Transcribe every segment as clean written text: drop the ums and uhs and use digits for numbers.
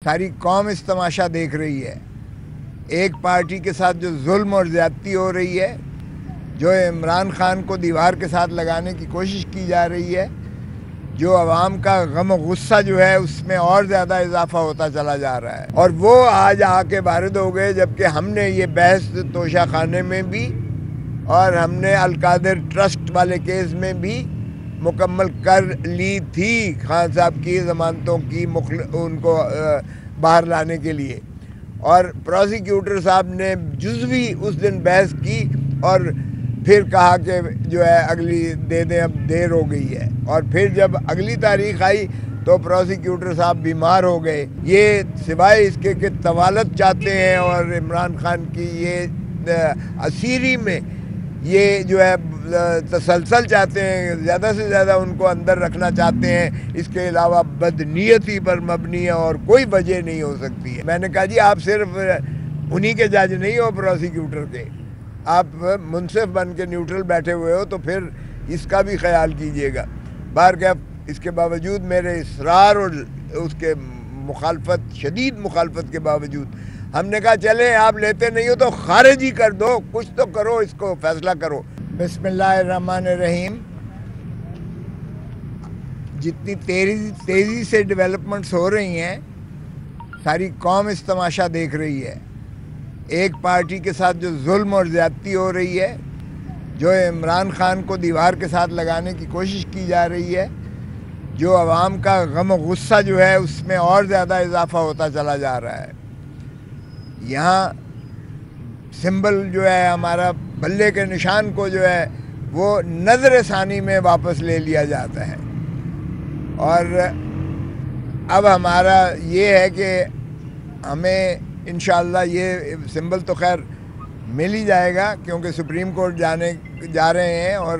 ساری قوم اس تماشا دیکھ رہی ہے۔ ایک پارٹی کے ساتھ جو ظلم اور زیادتی ہو رہی ہے، جو عمران خان کو دیوار کے ساتھ لگانے کی کوشش کی جا رہی ہے، جو عوام کا غم و غصہ جو ہے اس میں اور زیادہ اضافہ ہوتا چلا جا رہا ہے، اور وہ آج آ کے وارد ہو گئے جبکہ ہم نے یہ بحث توشہ خانے میں بھی اور ہم نے القادر ٹرسٹ والے کیس میں بھی مکمل کر لی تھی خان صاحب کی ضمانتوں کی ان کو باہر لانے کے لیے، اور پروسیکیوٹر صاحب نے جزوی اس دن بحث کی اور پھر کہا کہ جو ہے اگلی دے دیں، اب دیر ہو گئی ہے، اور پھر جب اگلی تاریخ آئی تو پروسیکیوٹر صاحب بیمار ہو گئے۔ یہ سوائے اس کے کہ طوالت چاہتے ہیں اور عمران خان کی یہ اسیری میں یہ جو ہے تسلسل چاہتے ہیں، زیادہ سے زیادہ ان کو اندر رکھنا چاہتے ہیں، اس کے علاوہ بدنیتی پر مبنی ہے اور کوئی وجہ نہیں ہو سکتی ہے۔ میں نے کہا جی آپ صرف انہی کے جج نہیں ہو پروسیکیوٹر کے، آپ منصف بن کے نیوٹرل بیٹھے ہوئے ہو، تو پھر اس کا بھی خیال کیجئے گا۔ بہرکیف اس کے باوجود میرے اصرار اور اس کے مخالفت، شدید مخالفت کے باوجود ہم نے کہا چلیں آپ لیتے نہیں ہو تو خارج ہی کر دو، کچھ تو کرو، اس کو فیصلہ کرو۔ بسم اللہ الرحمن الرحیم۔ جتنی تیزی سے ڈیولپمنٹس ہو رہی ہیں، ساری قوم اس تماشا دیکھ رہی ہے۔ ایک پارٹی کے ساتھ جو ظلم اور زیادتی ہو رہی ہے، جو عمران خان کو دیوار کے ساتھ لگانے کی کوشش کی جا رہی ہے، جو عوام کا غم و غصہ جو ہے اس میں اور زیادہ اضافہ ہوتا چلا جا رہا ہے۔ یہاں سمبل جو ہے ہمارا بلے کے نشان کو جو ہے وہ نظر ثانی میں واپس لے لیا جاتا ہے، اور اب ہمارا یہ ہے کہ ہمیں انشاءاللہ یہ سمبل تو خیر مل ہی جائے گا، کیونکہ سپریم کورٹ جا رہے ہیں، اور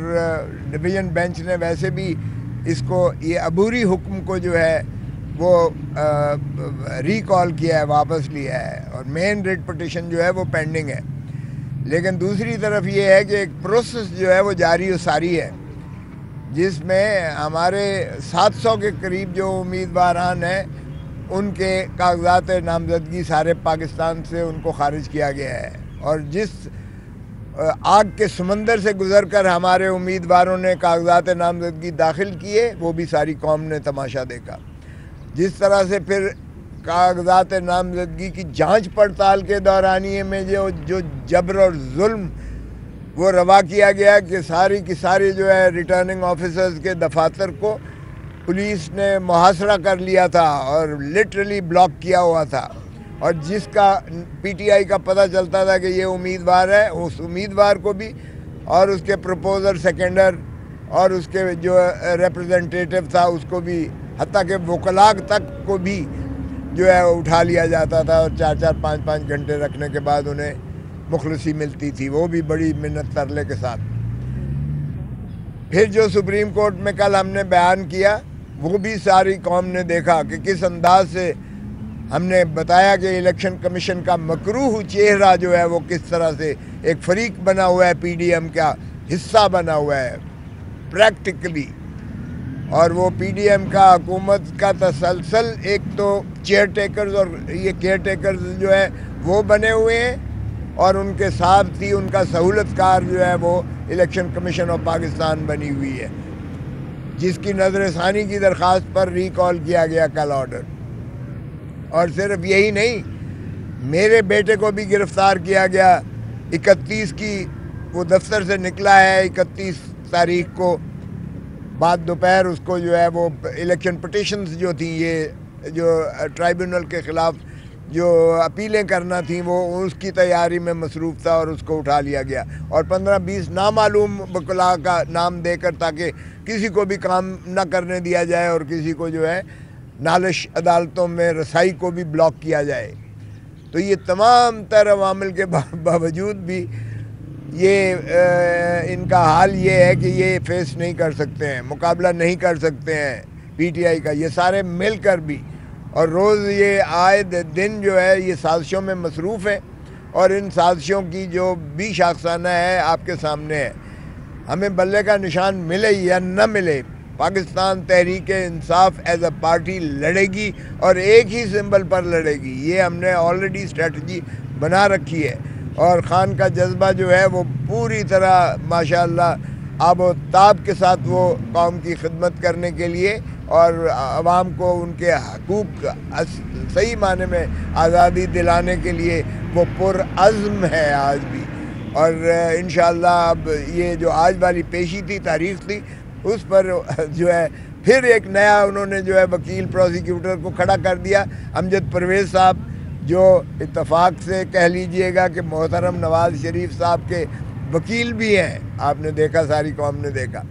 ڈویژن بینچ نے ویسے بھی اس کو یہ عبوری حکم کو جو ہے وہ ریکال کیا ہے، واپس لیا ہے، اور مین ریٹ پٹیشن جو ہے وہ پینڈنگ ہے۔ لیکن دوسری طرف یہ ہے کہ ایک پروسیس جو ہے وہ جاری و ساری ہے، جس میں ہمارے 700 کے قریب جو امیدواران ہیں ان کے کاغذات نامزدگی سارے پاکستان سے ان کو خارج کیا گیا ہے، اور جس آگ کے سمندر سے گزر کر ہمارے امیدواروں نے کاغذات نامزدگی داخل کیے، وہ بھی ساری قوم نے تماشا دیکھا۔ جس طرح سے پھر کاغذات نامزدگی کی جانچ پڑتال کے دورانیے میں جو جبر اور ظلم وہ روا کیا گیا کہ ساری کی ساری جو ہے ریٹرننگ آفیسرز کے دفاتر کو پولیس نے محاصرہ کر لیا تھا اور لٹرلی بلاک کیا ہوا تھا، اور جس کا پی ٹی آئی کا پتہ چلتا تھا کہ یہ امیدوار ہے، اس امیدوار کو بھی اور اس کے پروپوزر سیکنڈر اور اس کے جو ریپرزنٹیٹیو تھا اس کو بھی، حتیٰ کہ وکلاء تک کو بھی جو ہے اٹھا لیا جاتا تھا، اور 4-4 5-5 گھنٹے رکھنے کے بعد انہیں مخلصی ملتی تھی، وہ بھی بڑی منت ترلے کے ساتھ۔ پھر جو سپریم کورٹ میں کل ہم نے بیان کیا وہ بھی ساری قوم نے دیکھا کہ کس انداز سے ہم نے بتایا کہ الیکشن کمیشن کا مکروہ چہرہ جو ہے وہ کس طرح سے ایک فریق بنا ہوا ہے، پی ڈی ایم کا حصہ بنا ہوا ہے پریکٹیکلی، اور وہ پی ڈی ایم کا حکومت کا تسلسل ایک تو چیئر ٹیکرز اور یہ کیئر ٹیکرز جو ہے وہ بنے ہوئے ہیں، اور ان کے ساتھ ہی ان کا سہولت کار جو ہے وہ الیکشن کمیشن آف پاکستان بنی ہوئی ہے، جس کی نظر ثانی کی درخواست پر ریکال کیا گیا کل آرڈر۔ اور صرف یہی نہیں، میرے بیٹے کو بھی گرفتار کیا گیا 31 کی، وہ دفتر سے نکلا ہے 31 تاریخ کو بعد دوپہر، اس کو جو ہے وہ الیکشن پٹیشنز جو تھیں، یہ جو ٹرائیبونل کے خلاف جو اپیلیں کرنا تھیں، وہ اس کی تیاری میں مصروف تھا اور اس کو اٹھا لیا گیا، اور 15-20 نامعلوم وکلاء کا نام دے کر تاکہ کسی کو بھی کام نہ کرنے دیا جائے اور کسی کو جو ہے نالش عدالتوں میں رسائی کو بھی بلاک کیا جائے۔ تو یہ تمام تر عوامل کے باوجود بھی یہ ان کا حال یہ ہے کہ یہ فیس نہیں کر سکتے ہیں، مقابلہ نہیں کر سکتے ہیں پی ٹی آئی کا، یہ سارے مل کر بھی، اور روز یہ آئے دن جو ہے یہ سازشوں میں مصروف ہیں، اور ان سازشوں کی جو بھی شاخسانہ ہے آپ کے سامنے ہے۔ ہمیں بلے کا نشان ملے یا نہ ملے، Pakistan Tehreek Insaf as a party لڑے گی اور ایک ہی سمبل پر لڑے گی. یہ ہم نے آلریڈی اسٹریٹجی بنا رکھی ہے اور خان کا جذبہ جو ہے وہ پوری طرح ماشاءاللہ آب و تاب کے ساتھ وہ قوم کی خدمت کرنے کے لیے اور عوام کو ان کے حقوق صحیح معنی میں آزادی دلانے کے لیے وہ پرعزم ہے آج بھی. اور انشاءاللہ اب یہ جو آج والی پیشی تھی، تاریخ تھی، اس پر جو ہے پھر ایک نیا انہوں نے جو ہے وکیل پروسیکیوٹر کو کھڑا کر دیا. امجد پرویز صاحب جو اتفاق سے کہہ لیجئے گا کہ محترم نواز شریف صاحب کے وکیل بھی ہیں، آپ نے دیکھا، ساری قوم نے دیکھا،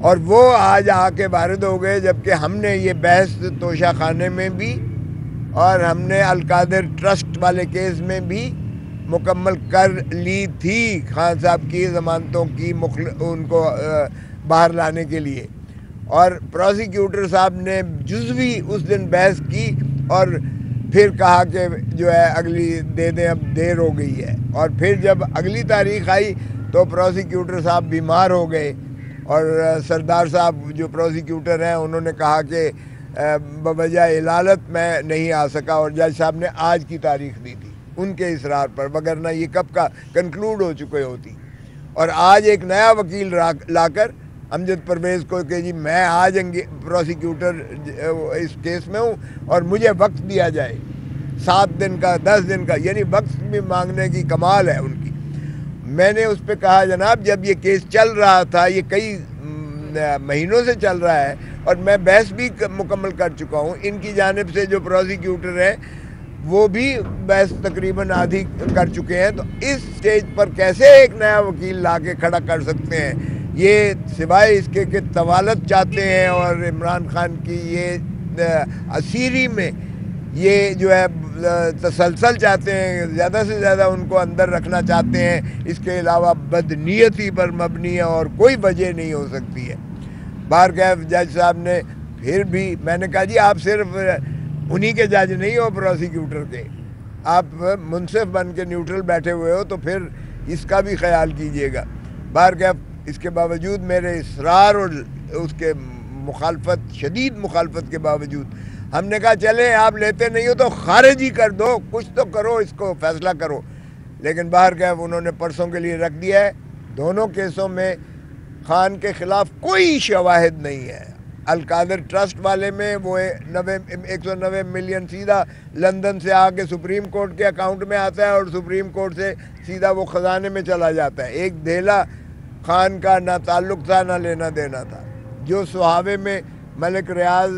اور وہ آج آ کے وارد ہو گئے، جبکہ ہم نے یہ بحث توشہ خانے میں بھی اور ہم نے القادر ٹرسٹ والے کیس میں بھی مکمل کر لی تھی خان صاحب کی ضمانتوں کی ان کو باہر لانے کے لیے. اور پروسیکیوٹر صاحب نے جزوی اس دن بحث کی اور پھر کہا کہ جو ہے اگلی دے دیں، اب دیر ہو گئی ہے. اور پھر جب اگلی تاریخ آئی تو پروسیکیوٹر صاحب بیمار ہو گئے اور سردار صاحب جو پروسیکیوٹر ہیں انہوں نے کہا کہ بوجہ علالت میں نہیں آ سکا، اور جج صاحب نے آج کی تاریخ دی تھی ان کے اصرار پر، وگرنہ یہ کب کا کنکلوڈ ہو چکے ہوتی. اور آج ایک نیا وکیل لا کر امجد پرویز کو کہ جی میں آج پروسیکیوٹر اس کیس میں ہوں اور مجھے وقت دیا جائے 7 دن کا 10 دن کا، یعنی وقت بھی مانگنے کی کمال ہے ان کی. میں نے اس پہ کہا جناب جب یہ کیس چل رہا تھا، یہ کئی مہینوں سے چل رہا ہے اور میں بحث بھی مکمل کر چکا ہوں، ان کی جانب سے جو پروسیکیوٹر ہیں وہ بھی بحث تقریباً آدھی کر چکے ہیں، تو اس سٹیج پر کیسے ایک نیا وکیل لا کے کھڑا کر سکتے ہیں؟ یہ سوائے اس کے کہ طوالت چاہتے ہیں اور عمران خان کی یہ اسیری میں یہ جو ہے تسلسل چاہتے ہیں، زیادہ سے زیادہ ان کو اندر رکھنا چاہتے ہیں. اس کے علاوہ بدنیتی پر مبنی ہے اور کوئی وجہ نہیں ہو سکتی ہے. بہرکیف جج صاحب نے پھر بھی، میں نے کہا جی آپ صرف انہی کے جج نہیں ہو پروسیکیوٹر کے، آپ منصف بن کے نیوٹرل بیٹھے ہوئے ہو، تو پھر اس کا بھی خیال کیجئے گا. بہرکیف اس کے باوجود میرے اصرار اور اس کے مخالفت، شدید مخالفت کے باوجود ہم نے کہا چلیں آپ لیتے نہیں ہو تو خارج ہی کر دو، کچھ تو کرو، اس کو فیصلہ کرو. لیکن بہرکیف انہوں نے پرسوں کے لیے رکھ دیا ہے. دونوں کیسوں میں خان کے خلاف کوئی شواہد نہیں ہے. القادر ٹرسٹ والے میں وہ 190 ملین سیدھا لندن سے آ کے سپریم کورٹ کے اکاؤنٹ میں آتا ہے اور سپریم کورٹ سے سیدھا وہ خزانے میں چلا جاتا ہے. ایک دھیلا خان کا نہ تعلق تھا نہ لینا دینا تھا. جو سہاوے میں ملک ریاض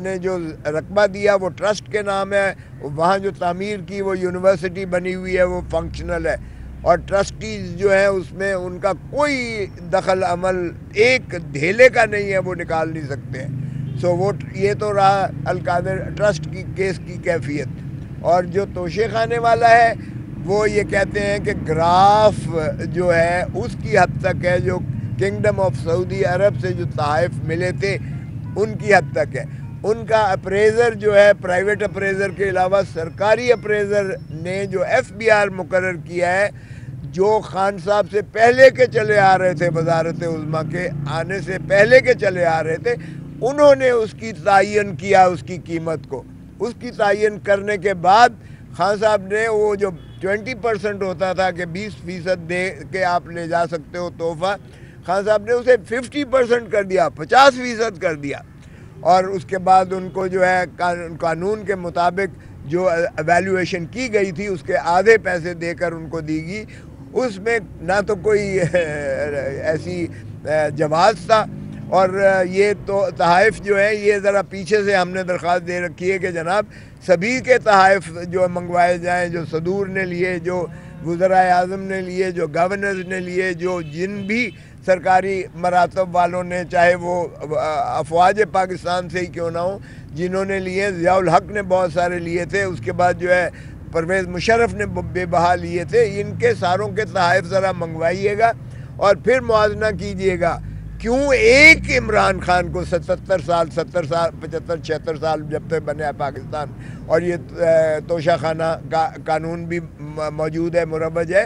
نے جو رقبہ دیا وہ ٹرسٹ کے نام ہے، وہاں جو تعمیر کی وہ یونیورسٹی بنی ہوئی ہے، وہ فنکشنل ہے، اور ٹرسٹیز جو ہیں اس میں ان کا کوئی دخل عمل ایک دھیلے کا نہیں ہے، وہ نکال نہیں سکتے ہیں. سو وہ یہ تو رہا القادر ٹرسٹ کی کیس کی کیفیت. اور جو توشے خانے والا ہے وہ یہ کہتے ہیں کہ گراف جو ہے اس کی حد تک ہے، جو کنگڈم آف سعودی عرب سے جو تحائف ملے تھے ان کی حد تک ہے. ان کا اپریزر جو ہے پرائیویٹ اپریزر کے علاوہ سرکاری اپریزر نے جو FBR مقرر کیا ہے، جو خان صاحب سے پہلے کے چلے آ رہے تھے، وزارت عظمیٰ کے آنے سے پہلے کے چلے آ رہے تھے، انہوں نے اس کی تعین کیا، اس کی قیمت کو. اس کی تعین کرنے کے بعد خان صاحب نے وہ جو 20% ہوتا تھا کہ 20% دے کے آپ لے جا سکتے ہو تحفہ، خان صاحب نے اسے 50% کر دیا، 50% کر دیا. اور اس کے بعد ان کو جو ہے قانون کے مطابق جو ایویلیویشن کی گئی تھی اس کے آدھے پیسے دے کر ان کو دی گئی. اس میں نہ تو کوئی ایسی جواز تھا، اور یہ تو تحائف جو ہیں یہ ذرا پیچھے سے ہم نے درخواست دے رکھی ہے کہ جناب سبھی کے تحائف جو منگوائے جائیں، جو صدور نے لیے، جو وزراء اعظم نے لیے، جو گورنرز نے لیے، جو جن بھی سرکاری مراتب والوں نے، چاہے وہ افواج پاکستان سے ہی کیوں نہ ہوں، جنہوں نے لیے، ضیاء الحق نے بہت سارے لیے تھے، اس کے بعد جو ہے پرویز مشرف نے بے بہا لیے تھے، ان کے ساروں کے تحائف ذرا منگوائیے گا اور پھر موازنہ کیجئے گا. کیوں ایک عمران خان کو 77 سال 75 76 سال جب تک بنے پاکستان، اور یہ توشہ خانہ کا قانون بھی موجود ہے، مروج ہے،